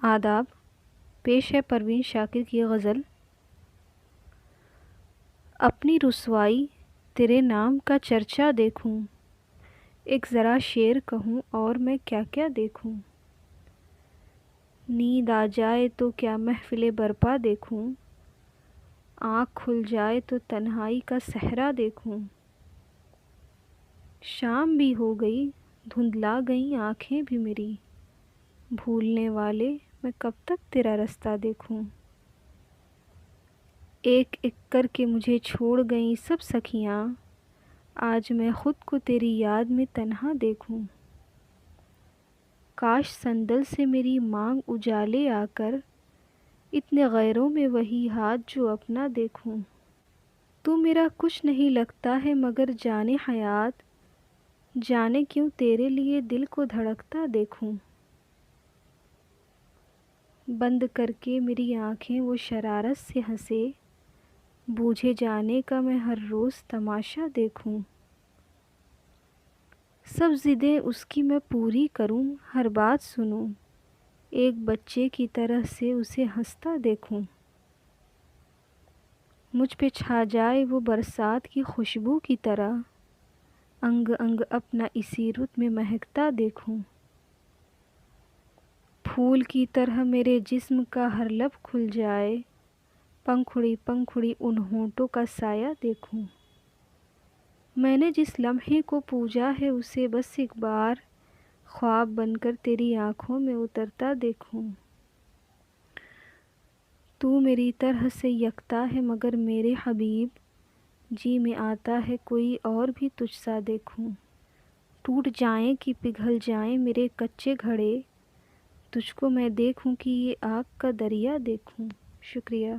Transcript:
آداب، پیش ہے پروین شاکر کی غزل۔ اپنی رسوائی تیرے نام کا چرچا دیکھوں، ایک ذرا شعر کہوں اور میں کیا کیا دیکھوں۔ نیند آ جائے تو کیا محفل برپا دیکھوں، آنکھ کھل جائے تو تنہائی کا صحرا دیکھوں۔ شام بھی ہو گئی، دھندلا گئیں آنکھیں بھی میری، بھولنے والے میں کب تک تیرا رستہ دیکھوں۔ ایک ایک کر کے مجھے چھوڑ گئیں سب سکھیاں، آج میں خود کو تیری یاد میں تنہا دیکھوں۔ کاش صندل سے میری مانگ اجالے آ کر، اتنے غیروں میں وہی ہاتھ جو اپنا دیکھوں۔ تو میرا کچھ نہیں لگتا ہے مگر جانے حیات، جانے کیوں تیرے لیے دل کو دھڑکتا دیکھوں۔ بند کر کے میری آنکھیں وہ شرارت سے ہنسے، بوجھے جانے کا میں ہر روز تماشا دیکھوں۔ سب ضدیں اس کی میں پوری کروں، ہر بات سنوں، ایک بچے کی طرح سے اسے ہنستا دیکھوں۔ مجھ پہ چھا جائے وہ برسات کی خوشبو کی طرح، انگ انگ اپنا اسی رت میں مہکتا دیکھوں۔ پھول کی طرح میرے جسم کا ہر لب کھل جائے، پنکھڑی پنکھڑی ان ہونٹوں کا سایہ دیکھوں۔ میں نے جس لمحے کو پوجا ہے اسے بس ایک بار، خواب بن کر تیری آنکھوں میں اترتا دیکھوں۔ تو میری طرح سے یکتا ہے مگر میرے حبیب، جی میں آتا ہے کوئی اور بھی تجھ سا دیکھوں۔ ٹوٹ جائیں کہ پگھل جائیں میرے کچے گھڑے، تجھ کو میں دیکھوں کہ یہ آگ کا دریا دیکھوں۔ شکریہ۔